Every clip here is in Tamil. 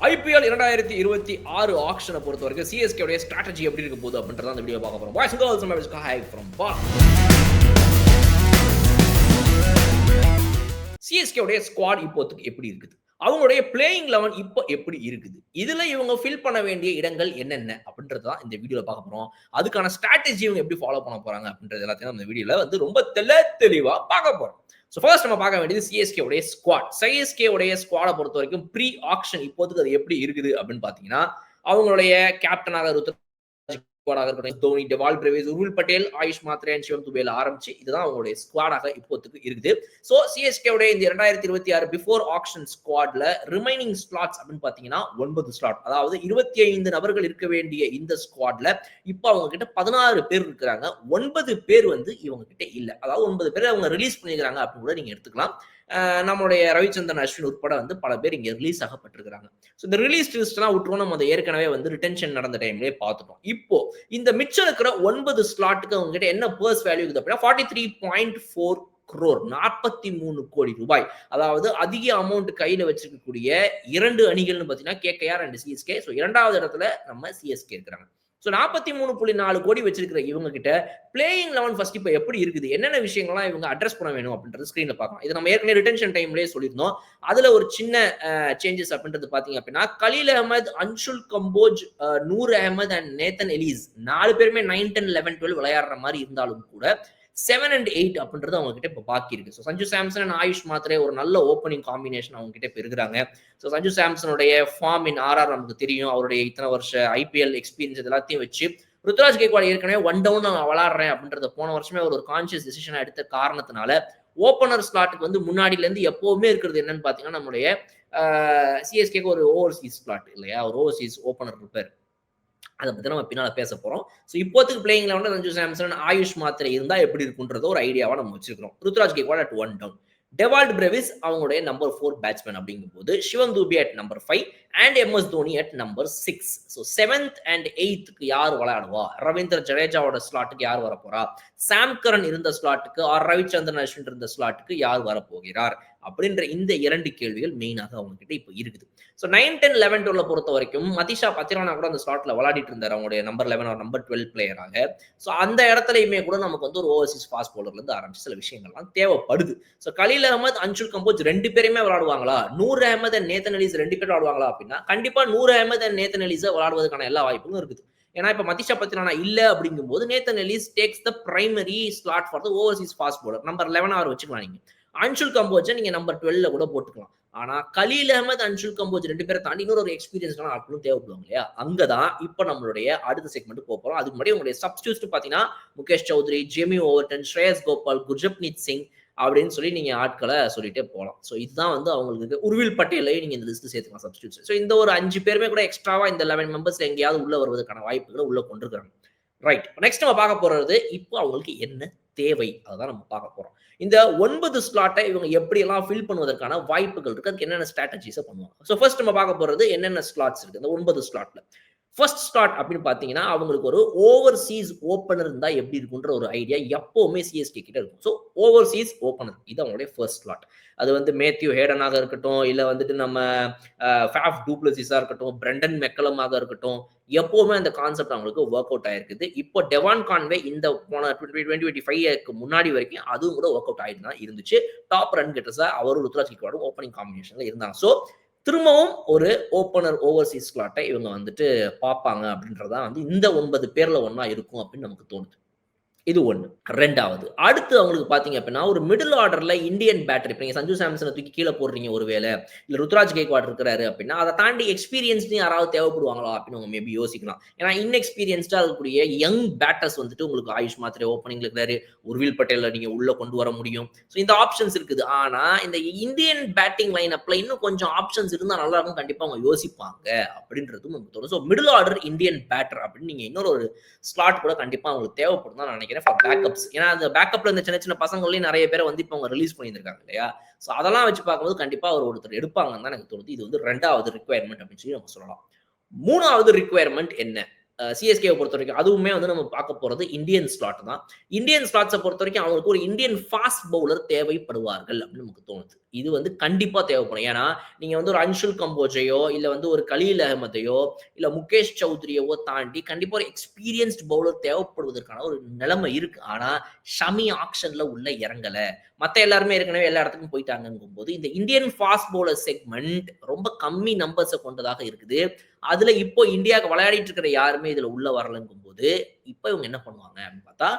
ஐபிஎல் 2026 ஆக்ஷனை பொறுத்த வரைக்கும் சிஎஸ்கே உடைய ஸ்ட்ராட்டஜி எப்படி இருக்க போகுது அப்படின்றத அந்த வீடியோ பார்க்க போறோம். பாய்ஸ் அண்ட் கேர்ள்ஸ் நம்ம ஹாய் ஃப்ரம் பா. சிஎஸ்கே உடைய ஸ்குவாட் இப்போதைக்கு எப்படி இருக்குது, அவங்களுடைய பிளேயிங் 11 இப்போ எப்படி இருக்குது, இதுல இவங்க ஃபில் பண்ண வேண்டிய இடங்கள் என்னென்ன அப்படின்றது தான் இந்த வீடியோல பார்க்க போறோம். அதுக்கான ஸ்ட்ராட்டஜி இவங்க எப்படி ஃபாலோ பண்ண போறாங்க அப்படின்றது எல்லாத்தையும் இந்த வீடியோல வந்து ரொம்ப தெளிவா பார்க்க போறோம். ஸோ ஃபர்ஸ்ட் நம்ம பார்க்க வேண்டியது சிஎஸ்கே உடைய ஸ்குவாட். சிஎஸ்கே உடைய ஸ்குவாடை பொறுத்த வரைக்கும் ப்ரீ ஆக்ஷன் இப்போதைக்கு அது எப்படி இருக்குது அப்படின்னு பாத்தீங்கன்னா, அவங்களுடைய கேப்டனாக தோனி, டெவால் பிரேவிஸ், உர்வில் பட்டேல், ஆயுஷ் மாத்ரே, சிவம் துபேல ஆரம்பிச்சு இதுதான் அவங்களுடைய ஸ்குவாடாக இப்போதைக்கு இருக்குது. சோ சிஎஸ்கே உடைய இந்த 2026 பிஃபோர் ஆக்ஷன் ஸ்குவாட்ல ரிமைனிங் ஸ்லாட்ஸ் அப்படின்னு பாத்தீங்கன்னா 9 ஸ்லாட், அதாவது 25 நபர்கள் இருக்க வேண்டிய இந்த ஸ்குவாட்ல இப்போ அவங்க கிட்ட 16 பேர் இருக்கிறாங்க. 9 பேர் வந்து இவங்க கிட்ட இல்ல, அதாவது 9 பேர் அவங்க ரிலீஸ் பண்ணிக்கிறாங்க அப்படின்னு கூட நீங்க எடுத்துக்கலாம். நம்மளுடைய ரவிச்சந்திரன் அஸ்வின் உட்பட வந்து பல பேர் இங்க ரிலீஸ் ஆகப்பட்டிருக்கிறாங்க. இந்த ரிலீஸ் லிஸ்ட்லாம் விட்டுருவோம், நம்ம அதை ஏற்கனவே வந்து ரிட்டென்ஷன் நடந்த டைம்லேயே பார்த்துட்டோம். இப்போ இந்த மிச்சம் இருக்கிற 9 ஸ்லாட்டுக்கு அவங்க கிட்ட என்ன பர்ஸ் வேல்யூ இருக்குது அப்படின்னா 43.4 crore, 43 கோடி ரூபாய். அதாவது அதிக அமௌண்ட் கையில வச்சிருக்கக்கூடிய 2 அணிகள்னு பாத்தீங்கன்னா கேகேஆர் அண்ட் சிஎஸ்கே. ஸோ 2வது இடத்துல நம்ம சிஎஸ்கே இருக்கிறாங்க. ஸோ 43.4 கோடி வச்சிருக்கிற இவங்க கிட்ட பிளேயிங் 11 ஃபர்ஸ்ட் இப்போ எப்படி இருக்குது, என்னென்ன விஷயங்கள்லாம் இவங்க அட்ரஸ் பண்ண வேணும் அப்படின்றது ஸ்கிரீன்ல பார்க்கலாம். இது நம்ம ஏற்கனவே ரிட்டென்ஷன் டைம்லேயே சொல்லியிருந்தோம். அதுல ஒரு சின்ன சேஞ்சஸ் அப்படின்றது பாத்தீங்க அப்படின்னா, கலீல் அஹமத், அன்ஷுல் கம்போஜ், நூர் அஹமத் அண்ட் நேத்தன் எலீஸ் 4 பேருமே 9, 10, 11, 12 விளையாடுற மாதிரி இருந்தாலும் கூட 7 and 8 அப்படின்றது அவங்க கிட்ட இப்போ பாக்கி இருக்கு. ஸோ சஞ்சு சாம்சன் அண்ட் ஆயுஷ் மாத்ரே ஒரு நல்ல ஓப்பனிங் காம்பினேஷன் அவங்க கிட்ட பெறுகிறாங்க. ஸோ சஞ்சு சாம்சனுடைய ஃபார்ம் இன் ஆர்ஆர் நமக்கு தெரியும். அவருடைய இத்தனை வருஷ ஐபிஎல் எக்ஸ்பீரியன்ஸ் எல்லாத்தையும் வச்சு ருத்ராஜ் கேக்வாட் ஏற்கனவே 1 டவுன் நான் விளாடுறேன் அப்படின்றத போன வருஷமே ஒரு கான்சியஸ் டிசிஷன் எடுத்த காரணத்தினால ஓப்பனர் ஸ்லாட்டுக்கு வந்து முன்னாடில இருந்து எப்பவுமே இருக்கிறது என்னன்னு பாத்தீங்கன்னா, நம்மளுடைய சிஎஸ்கேக்கு ஒரு ஓவர்சீஸ் ஸ்லாட் இல்லையா, ஒரு ஓவர்சீஸ் ஓப்பனர் இருப்பார். அதை பத்தி நம்ம பின்னால பேச போறோம். ஸோ இப்போதைக்கு பிளேயிங்ல வந்து சஞ்சு சாம்சன், ஆயுஷ் மாத்ரே இருந்தா எப்படி இருக்குன்றத ஒரு ஐடியாவா நம்ம வச்சிருக்கிறோம். Ruturaj Gaikwad at 1 down, Dewald Brevis அவங்களுடைய நம்பர் 4 பேட்ஸ்மேன் அப்படிங்கும் போது, Shivam Dube at number 5 and MS Dhoni at number 6. So 7th and 8th யார் விளையாடுவா, ரவீந்திர ஜடேஜாவோட ஸ்லாட்டுக்கு யார் வரப்போறா, சாம் கரன் இருந்த ஸ்லாட்டுக்கு ஆர் ரவிச்சந்திரன் அஸ்வின் இருந்த ஸ்லாட்டுக்கு யார் வரப்போகிறார் அப்படின்ற இந்த 2 கேள்விகள் மெயினாக அவங்க கிட்ட இப்போ இருக்குது. ஸோ 9, 10, 11, 12 பொறுத்த வரைக்கும் மதிஷா பத்திரானா கூட அந்த ஸ்லாட்ல விளையாடிட்டு இருந்தார் அவங்களுடைய நம்பர் 11 or நம்பர் 12 பிளேயராக. ஸோ அந்த இடத்துலயுமே கூட நமக்கு வந்து ஒரு ஓவர்சீஸ் ஃபாஸ்ட் பவுலர்ல இருந்து ஆரம்பிச்சு சில விஷயங்கள்லாம் தேவைப்படுது. ஸோ கலீல் அஹமத், அன்ஷுல் கம்போஜ் 2 பேருமே விளையாடுவாங்களா, நூர் அஹமத் அண்ட் நேத்தன் எலீஸ் 2 பேர் விளையாடுவாங்களா அப்படின்னா கண்டிப்பா நூர் அஹமத் அண்ட் நேத்தன் எலீஸை விளையாடுவதற்கான எல்லா வாய்ப்பும் இருக்குது. ஏன்னா இப்ப மதிஷா பத்திரானா இல்ல அப்படிங்கும் போது Nathan Ellis takes the primary slot for the overseas fast bowler. Number 11 அவர் வச்சுக்கலாம் நீங்க. அன்ஷுல் கம்போஜை நீங்க நம்பர் 12 கூட போட்டுக்கலாம். ஆனா கலீல் அஹமத், அன்ஷுல் கம்போஜ் 2 பேரை தாண்டி இன்னொரு எக்ஸ்பீரியன்ஸ்டான ஆட்களும் தேவைப்படுவாங்க இல்லையா. அங்கதான் இப்ப நம்மளுடைய அடுத்த செக்மெண்ட் போறோம். அதுக்கு முன்னாடி உங்களுடைய சப்ஸ்டியூட் பாத்தீங்கன்னா முகேஷ் சௌத்ரி, ஜேமி ஓவர்டன், ஸ்ரேயஸ் கோபால், குர்ஜப்னீத் சிங் அப்படின்னு சொல்லி நீங்க ஆட்களை சொல்லிட்டே போகலாம். ஸோ இதுதான் வந்து அவங்களுக்கு உர்வில் பட்டேலையும் நீங்க இந்த லிஸ்ட் சேர்த்துக்கலாம் சப்ஸ்டியூட். ஸோ இந்த ஒரு 5 பேருமே கூட எக்ஸ்ட்ராவா இந்த 11 மெம்பர்ஸ்ல எங்கேயாவது உள்ள வருவதற்கான வாய்ப்புகளை உள்ள கொண்டிருக்காங்க. ரைட், நெக்ஸ்ட் நம்ம பார்க்க போறது இப்போ அவங்களுக்கு என்ன தேவை, அதான் நம்ம பார்க்க போறோம். இந்த 9 ஸ்லாட்டை இவங்க எப்படி எல்லாம் ஃபில் பண்ணுவதற்கான வாய்ப்புகள் இருக்கு, அதுக்கு என்னென்ன ஸ்ட்ராட்டஜிஸை பண்ணுவாங்க. ஸோ ஃபர்ஸ்ட் நம்ம பார்க்க போறது என்னென்ன ஸ்லாட்ஸ் இருக்கு இந்த 9 ஸ்லாட்ல. ஃபர்ஸ்ட் ஸ்லாட் அப்படின்னு பாத்தீங்கன்னா, அவங்களுக்கு ஒரு ஓவர்சீஸ் ஓப்பனர் இருந்தா எப்படி இருக்குன்ற ஒரு ஐடியா எப்பவுமே சிஎஸ்கே கிட்ட இருக்கும். ஸோ ஓவர்சீஸ் ஓப்பனர் இது அவங்களுடைய ஃபர்ஸ்ட் ஸ்லாட். அது வந்து மேத்யூ ஹேடனாக இருக்கட்டும், இல்ல வந்துட்டு நம்ம ஃபேஃப் டூப்ளசிஸா இருக்கட்டும், பிரெண்டன் மெக்கலமாக இருக்கட்டும், எப்பவுமே அந்த கான்செப்ட் அவங்களுக்கு ஒர்க் அவுட் ஆயிருக்குது. இப்போ டெவான் கான்வே இந்த போன 2025 முன்னாடி வரைக்கும் அதுவும் கூட ஒர்க் அவுட் ஆயிட்டு தான் இருந்துச்சு. டாப் ரன் கெட்டர்ஸா அவரும் ருத்ராஜ் கேக்வாடும் ஓப்பனிங் காம்பினேஷன்ல இருந்தாங்க. ஸோ திரும்பவும் ஒரு ஓப்பனர் ஓவர்சீஸ் ஸ்லாட்டை இவங்க வந்துட்டு பார்ப்பாங்க அப்படின்றதா வந்து இந்த 9 பேர்ல ஒன்னா இருக்கும் அப்படின்னு நமக்கு தோணுது. இது ஒண்ணு. 2வது அடுத்து அவங்களுக்கு பாத்தீங்க அப்படின்னா, ஒரு மிடில் ஆர்டர்ல இந்தியன் பேட்டர், இப்ப நீங்க சஞ்சு சாம்சனை தூக்கி கீழே போடுறீங்க ஒருவேளை, இல்ல ருத்ராஜ் கேக்வாட் இருக்கிறாரு அப்படின்னா அதை தாண்டி எக்ஸ்பீரியன்ஸ்னு யாராவது தேவைப்படுவாங்களா அப்படின்னு உங்க மேபி யோசிக்கலாம். ஏன்னா இன்எக்ஸ்பீரியன்ஸ்டா இருக்கக்கூடிய யங் பேட்டர்ஸ் வந்துட்டு உங்களுக்கு ஆயுஷ் மாத்ரே ஓப்பனிங்ல இருக்கிறாரு, உர்வில் பட்டேல நீங்க உள்ள கொண்டு வர முடியும். ஸோ இந்த ஆப்ஷன்ஸ் இருக்குது. ஆனா இந்த இந்தியன் பேட்டிங் லைன் அப்ல இன்னும் கொஞ்சம் ஆப்ஷன்ஸ் இருந்தா நல்லா இருக்கும், கண்டிப்பா அவங்க யோசிப்பாங்க அப்படின்றதும் நமக்கு தோணும். So middle order Indian batter அப்படின்னு நீங்க இன்னொரு ஒரு ஸ்லாட் கூட கண்டிப்பா அவங்களுக்கு தேவைப்படும் தான் நினைக்கிறேன். பேக்கப்ஸ், ஏன்னா அந்த பேக்கப்ல இந்த சின்ன சின்ன பசங்களையும் நிறைய பேரை வந்து இப்போ அவங்க ரிலீஸ் பண்ணியிருக்காங்க இல்லையா. ஸோ அதெல்லாம் வச்சு பார்க்கும்போது கண்டிப்பா ஒருத்தர் எடுப்பாங்கன்னு தான் எனக்கு தோணுது. இது வந்து 2வது ரிக்வயர்மெண்ட் அப்படின்னு சொல்லி நம்ம சொல்லலாம். 3வது ரிக்வயர்மெண்ட் என்ன சிஎஸ்கேவை பொறுத்த வரைக்கும், அதுவுமே வந்து நம்ம பார்க்க போறது இந்தியன் ஸ்லாட் தான். இந்தியன் ஸ்லாட்ஸை பொறுத்த வரைக்கும் அவங்களுக்கு ஒரு இந்தியன் ஃபாஸ்ட் பவுலர் தேவைப்படுவார்கள் அப்படின்னு நமக்கு தோணுது. இது வந்து கண்டிப்பா தேவைப்படும். ஏன்னா, நீங்க வந்து ஒரு அன்ஷுல் கம்போஜையோ, இல்ல வந்து ஒரு கலீல் அகமதையோ, இல்ல முகேஷ் சௌத்ரியவோ தாண்டி கண்டிப்பா ஒரு எக்ஸ்பீரியன்ஸ்ட் பவுலர் தேவைப்படுவதற்கான ஒரு நிலைமை இருக்கு. ஆனா, ஷமி ஆக்ஷன்ல உள்ள இறங்கல. மத்த எல்லாருமே ஏற்கனவே எல்லா இடத்துக்கும் போயிட்டாங்கங்கும்போது, இந்த இந்தியன் ஃபாஸ்ட் பவுலர் செக்மெண்ட் ரொம்ப கம்மி நம்பர்ஸ கொண்டதாக இருக்குது. அதுல இப்போ இந்தியாவுக்கு விளையாடிட்டு இருக்கிற யாருமே இதுல உள்ள வரலங்கும்போது, இப்ப இவங்க என்ன பண்ணுவாங்க அப்படின்னு பார்த்தா,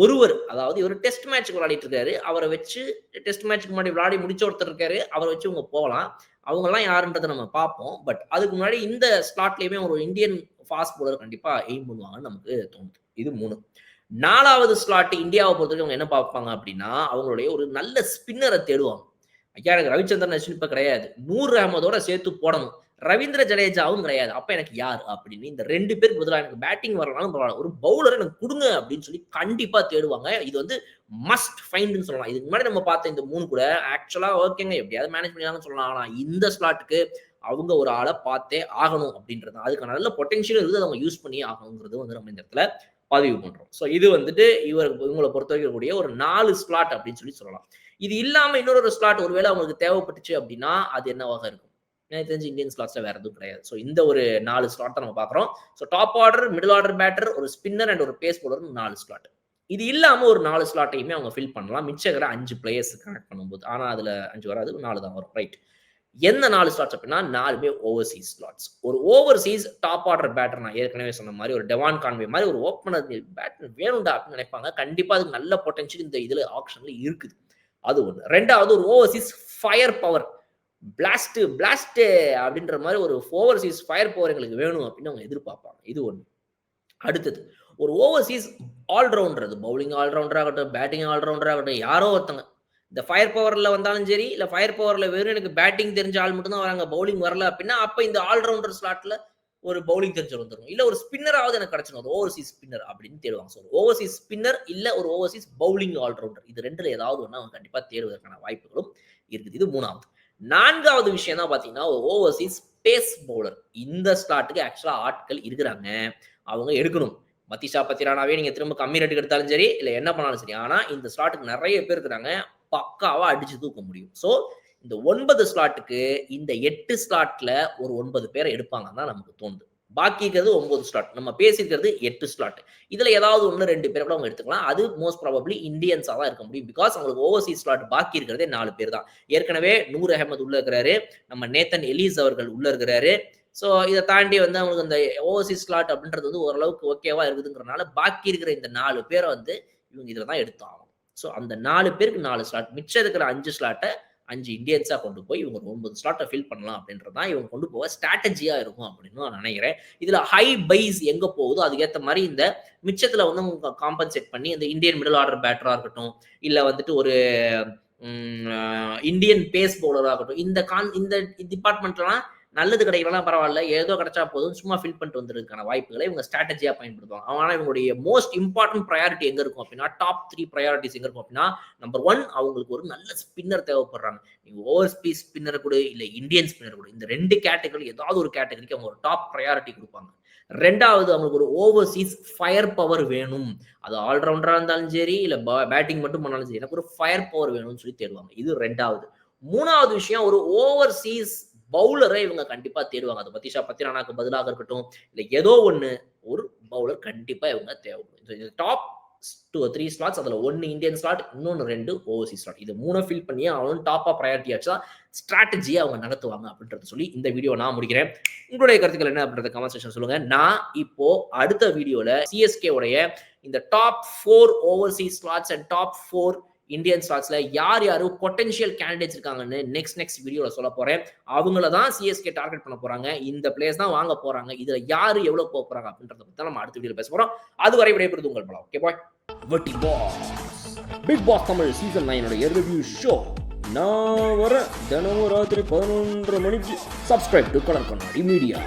ஒருவர் அதாவது இவரு டெஸ்ட் மேட்ச்க்கு விளையாடிட்டு இருக்காரு. அவர வச்சு டெஸ்ட் மேட்ச்க்கு முன்னாடி விளையாடி முடிச்ச ஒருத்தர் இருக்காரு. அவர வச்சு இவங்க போகலாம். அவங்கலாம் யாருன்றத நம்ம பார்ப்போம். பட் அதுக்கு முன்னாடி இந்த ஸ்லாட்லயுமே ஒரு இந்தியன் ஃபாஸ்ட் பவுலர் கண்டிப்பா எய்ம் பண்ணுவாங்கன்னு நமக்கு தோணுது. இது 3. 4வது ஸ்லாட் இந்தியாவ பொறுத்தவரைக்கும் அவங்க என்ன பார்ப்பாங்க அப்படின்னா, அவங்களுடைய ஒரு நல்ல ஸ்பின்னர தேடுவாங்க. ஐயா எனக்கு ரவிச்சந்திரன் அஸ்வின் இப்ப கிடையாது. நூர் அகமதோட சேர்த்து போடணும். ரவீந்திர ஜடேஜாவும் கிடையாது. அப்ப எனக்கு யார்? அப்படின்னு இந்த 2 பேருக்கு பதிலா எனக்கு பேட்டிங் வரலனாலும் பரவால்ல. ஒரு பவுலர எனக்கு குடுங்க அப்படின்னு சொல்லி கண்டிப்பா தேடுவாங்க. இது வந்து மஸ்ட் ஃபைண்ட்ன்னு சொல்லலாம். இதுக்கு முன்னாடி நம்ம பார்த்த இந்த 3 கூட ஆக்சுவலா ஓகேங்க எப்படியாவது மேனேஜ் பண்ணிடலாம்னு சொல்லலாம். ஆனா இந்த ஸ்லாட்டுக்கு அவங்க ஒரு ஆள பார்த்தே ஆகணும் அப்படின்றது தான். அதுக்கான நல்ல பொட்டன்ஷியல் இருக்குது. அத அவங்க யூஸ் பண்ணியே ஆகணுங்கிறது வந்து நம்ம இந்த இடத்துல பதிவு பண்றோம். ஸோ இது வந்துட்டு இவங்கள பொறுத்தவரைக்கும் இருக்கக்கூடிய ஒரு 4 ஸ்லாட் அப்படின்னு சொல்லலாம். இது இல்லாம இன்னொரு ஸ்லாட் ஒருவேளை அவங்களுக்கு தேவைப்பட்டுச்சு அப்படின்னா, அது என்னவாக இருக்கும்? எனக்கு தெரிஞ்சு இந்தியன் ஸ்லாட்ஸ்ல வேற எதுவும் கிடையாது. ஸோ இந்த ஒரு 4 ஸ்லாட் தான் நம்ம பார்க்குறோம். So top order, middle order batter, ஒரு ஸ்பின்னர் அண்ட் ஒரு பேஸ் பவுலர்னு 4 ஸ்லாட். இது இல்லாம ஒரு 4 ஸ்லாட்டையுமே அவங்க ஃபில் பண்ணலாம். மிச்சம் இருக்கிற 5 பிளேயர்ஸ் கனெக்ட் பண்ணும்போது. ஆனா அதுல 5 வராது. 4 தான் வரும். ரைட். எந்த 4 ஸ்லாட்ஸ் அப்படின்னா 4மே ஓவர்சீஸ் ஸ்லாட்ஸ். ஒரு ஓவர்சீஸ் டாப் ஆர்டர் பேட்டர் நான் ஏற்கனவே சொன்ன மாதிரி ஒரு டெவான் கான்வே மாதிரி ஒரு ஓப்பனர் பேட்டர் வேணும்டா அப்படின்னு நினைப்பாங்க. கண்டிப்பா அதுக்கு நல்ல பொட்டன்ஷியல் இந்த இதுல ஆப்ஷன்ல இருக்குது. அது ஒண்ணு. 2வது ஒரு ஓவர்சீஸ் ஃபயர் பவர். பிளாஸ்ட் அப்படின்ற மாதிரி ஒரு ஓவர்சீஸ் ஃபயர் பவர் எங்களுக்கு வேணும் அப்படின்னு அவங்க எதிர்பார்ப்பாங்க. இது ஒண்ணு. அடுத்தது ஒரு ஓவர்சீஸ் ஆல்ரவுண்டர், அது பவுலிங் ஆல்ரவுண்டர் ஆகட்டும், பேட்டிங் ஆல்ரவுண்டர் ஆகட்டும், யாரோ ஒருத்தங்க இந்த ஃபயர் பவர்ல வந்தாலும் சரி, இல்ல ஃபயர் பவர்ல வெறும் எனக்கு பேட்டிங் தெரிஞ்ச ஆள் மட்டும் தான் வராங்க, பவுலிங் வரல அப்படின்னா, அப்ப இந்த ஆல்ரவுண்டர் ஸ்லாட்ல ஒரு பவுலிங் தெரிஞ்சவர் வந்துரும். இல்ல ஒரு ஸ்பின்னராவது எனக்கு கிடைச்சிடும். ஒரு ஓவர்சீஸ் ஸ்பின்னர் அப்படின்னு தேடுவாங்க. ஸோ ஒரு ஓவர்சீஸ் ஸ்பின்னர் இல்ல ஒரு ஓவர்சீஸ் பவுலிங் ஆல்ரவுண்டர். இது 2ல ஏதாவது ஒண்ணு அவங்க கண்டிப்பா தேடுவதற்கான வாய்ப்புகளும் இருக்குது. இது 3வது. 4வது விஷயம் தான் பாத்தீங்கன்னா ஒரு ஓவர்சீஸ் பேஸ் பவுலர். இந்த ஸ்லாட்டுக்கு ஆக்சுவலா ஆட்கள் இருக்கிறாங்க. அவங்க எடுக்கணும். மதிஷா பத்திரானாவே நீங்க திரும்ப கம்மி ரேட்டுக்கு எடுத்தாலும் சரி, இல்ல என்ன பண்ணாலும் சரி. ஆனா இந்த ஸ்லாட்டுக்கு நிறைய பேர் இருக்கிறாங்க. பக்காவா அடிச்சு தூக்க முடியும். சோ இந்த 9 ஸ்லாட்டுக்கு இந்த 8 ஸ்லாட்ல ஒரு 9 பேரை எடுப்பாங்கன்னு தான் நமக்கு தோணுது. பாக்கி இருக்கிறது 9 ஸ்லாட். நம்ம பேசியிருக்கிறது 8 ஸ்லாட். இதுல ஏதாவது 1, 2 பேரை கூட அவங்க எடுத்துக்கலாம். அது மோஸ்ட் ப்ராபப்லி இந்தியன்ஸா தான் இருக்க முடியும். பிகாஸ் அவங்களுக்கு ஓவர்சீஸ் ஸ்லாட் பாக்கி இருக்கிறதே 4 பேர் தான். ஏற்கனவே நூர் அகமது உள்ள இருக்கிறாரு. நம்ம நேத்தன் எலீஸ் அவர்கள் உள்ள இருக்கிறாரு. ஸோ இதை தாண்டி வந்து அவங்களுக்கு அந்த ஓவர்சீஸ் ஸ்லாட் அப்படின்றது வந்து ஓரளவுக்கு ஓகேவா இருக்குதுங்கிறனால பாக்கி இருக்கிற இந்த 4 பேரை வந்து இவங்க இதில் தான் எடுத்தாகணும். ஸோ அந்த 4 பேருக்கு 4 ஸ்லாட், மிச்சம் இருக்கிற 5 ஸ்லாட்டை 5 இந்தியன்ஸா கொண்டு போய் இவங்க 9 ஸ்லாட்டை ஃபில் பண்ணலாம் அப்படின்றது தான் இவங்க கொண்டு போக ஸ்ட்ராட்டஜியா இருக்கும் அப்படின்னு நான் நினைக்கிறேன். இதுல ஹை பைஸ் எங்க போகுதோ அதுக்கேற்ற மாதிரி இந்த மிச்சத்துல வந்து அவங்க காம்பன்சேட் பண்ணி இந்த இந்தியன் மிடில் ஆர்டர் பேட்டரா இருக்கட்டும், இல்ல வந்துட்டு ஒரு இந்தியன் பேஸ் பவுலரா இருக்கட்டும், இந்த டிபார்ட்மெண்ட்லாம் நல்லது கிடைக்கலாம் பரவாயில்ல, ஏதோ கிடைச்சா போதும் சும்மா ஃபில் பண்ணிட்டு வந்துறதுக்கான வாய்ப்புகளை இவங்க ஸ்ட்ராட்டஜியா பயன்படுத்துவாங்க. ஆனால் இவங்களுடைய மோஸ்ட் இம்பார்ட்டன்ட் ப்ரையாரிட்டி எங்க இருக்கும் அப்படின்னா, டாப் 3 ப்ரையாரிட்டிஸ் எங்க இருக்கும் அப்படின்னா, நம்பர் 1 அவங்களுக்கு ஒரு நல்ல ஸ்பின்னர் தேவைப்படுறாங்க. நீங்க ஓவர் ஸ்பீட் ஸ்பின்னர் கூட இல்ல இந்தியன் ஸ்பின்னர் கூட, இந்த 2 கேட்டகரி ஏதாவது ஒரு கேட்டகரிக்கு அவங்க ஒரு டாப் ப்ரையாரிட்டி கொடுப்பாங்க. 2வது அவங்களுக்கு ஒரு ஓவர்சீஸ் ஃபயர் பவர் வேணும். அது ஆல்ரவுண்டரா இருந்தாலும் சரி, இல்ல பேட்டிங் மட்டும் பண்ணாலும் சரி, எனக்கு ஒரு ஃபயர் பவர் வேணும்னு சொல்லி தேடுவாங்க. இது 2வது. 3வது விஷயம் ஒரு ஓவர்சீஸ் பவுலரை இவங்க கண்டிப்பா தேடுவாங்க. அது மதிஷா பத்திரானாக்கு பதிலாக இருக்கட்டும், இல்ல ஏதோ ஒண்ணு ஒரு பவுலர் கண்டிப்பா இவங்க தேவைப்படும். டாப் 2 or 3 ஸ்லாட்ஸ், அதுல 1 இந்தியன் ஸ்லாட், இன்னொன்னு 2 ஓவர்சீஸ் ஸ்லாட். இது 3 ஃபில் பண்ணி அவன் டாப்பா ப்ரையாரிட்டி ஆச்சா ஸ்ட்ராட்டஜியை அவங்க நடத்துவாங்க அப்படின்றத சொல்லி இந்த வீடியோ நான் முடிக்கிறேன். உங்களுடைய கருத்துக்கள் என்ன அப்படின்றத கமெண்ட் செக்ஷன் சொல்லுங்க. நான் இப்போ அடுத்த வீடியோல சிஎஸ்கே உடைய இந்த top 4 overseas slots and top 4 Indian ஸ்லாட்ஸ்ல யார் யாரு பொட்டன்ஷியல் கேண்டிடேட்ஸ் இருக்காங்கன்னு நெக்ஸ்ட் வீடியோல சொல்ல போறேன். அவங்கள தான் சிஎஸ்கே டார்கெட் பண்ண போறாங்க. இந்த பிளேயர்ஸ் தான் வாங்க போறாங்க. இதுல யாரு எவ்வளவு போக போறாங்க அப்படின்றத பத்தி நம்ம அடுத்த வீடியோல பேச போறோம். அதுவரை விடைபெறுவது உங்கள் பலம். Okay bye. வெட்டி boss Bigg Boss Tamil season 9 review show நான் வர தினமும் ராத்திரி 11:30 மணிக்கு. Subscribe to colour Kannadi media.